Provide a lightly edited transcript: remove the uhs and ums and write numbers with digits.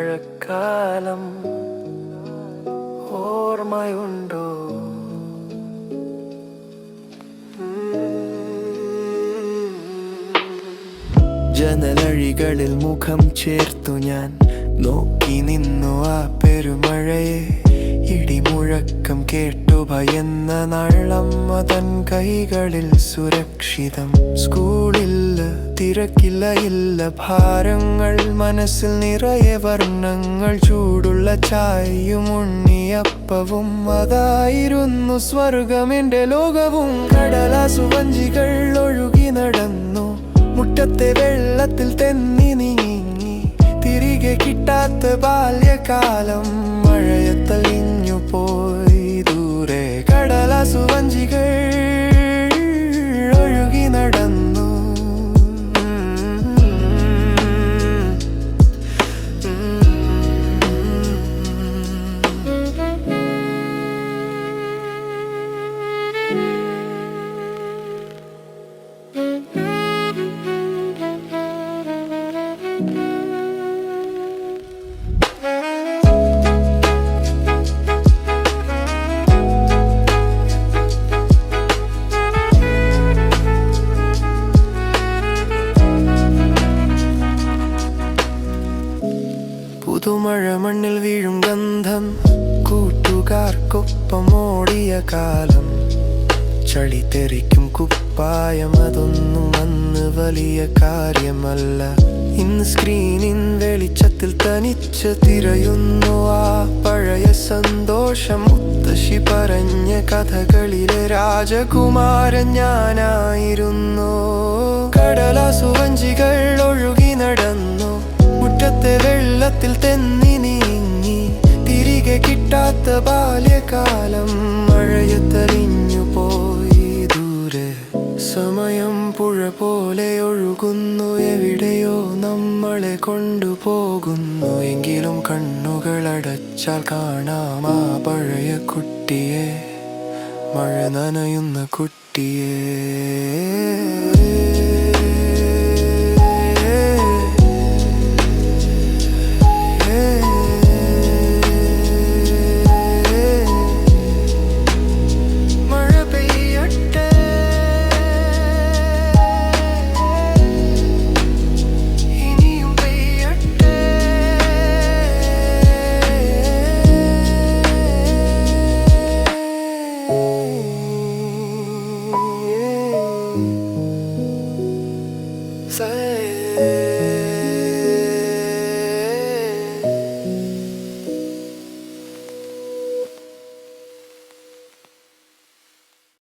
മഴക്കാലം ഓർമ്മയുണ്ടോ? ജനലഴികളിൽ മുഖം ചേർത്തു ഞാൻ നോക്കി നിന്നു ആ പെരുമഴയെ. ഇടിമുഴക്കം കേട്ടു ഭയന്ന നാളമ്മ തൻ കൈകളിൽ സുരക്ഷിതം. സ്കൂളില്ല, തിരക്കില്ല, ഇല്ല ഭാരങ്ങൾ, മനസ്സിൽ നിറയെ വർണ്ണങ്ങൾ. ചൂടുള്ള ചായയും ഉണ്ണിയപ്പവും, അതായിരുന്നു സ്വർഗമെന്റെ ലോകവും. കടലാസു വഞ്ചികൾ ഒഴുകി നടന്നു, മുറ്റത്തെ വെള്ളത്തിൽ തെന്നി നീങ്ങി. തിരികെ കിട്ടാത്ത ബാല്യകാലം മഴയത്തലിഞ്ഞു പോയി ദൂരെ. കടലാസു വഞ്ചികൾ ഒഴുകി നടന്നു, പുതുമഴ മണ്ണിൽ വീഴും ഗന്ധം, കൂട്ടുകാർക്കൊപ്പം ഓടിയ കാലം. ചളി തെറിക്കും കുപ്പായം, അതൊന്നും അന്ന് വലിയ കാര്യമല്ല. ഇന്ന് സ്ക്രീനിൻ വെളിച്ചത്തിൽ തനിച്ച് തിരയുന്നു ആ പഴയ സന്തോഷം. മുത്തശ്ശി പറഞ്ഞ കഥകളിലെ രാജകുമാരൻ ഞാനായിരുന്നു. കടലാസു വഞ്ചികൾ ഒഴുകി നടന്നു, മുറ്റത്തെ വെള്ളത്തിൽ തെന്നി നീങ്ങി. തിരികെ കിട്ടാത്ത ബാല്യകാലം മഴയത്തലിഞ്ഞു പോയി ദൂരെ. സമയം പുഴ പോലെ ഒഴുകുന്നു, എവിടെയോ നമ്മളെ കൊണ്ടുപോകുന്നു. എങ്കിലും കണ്ണുകൾ അടച്ചാൽ കാണാം ആ പഴയ കുട്ടിയെ, മഴ നനയുന്ന കുട്ടിയെ. Say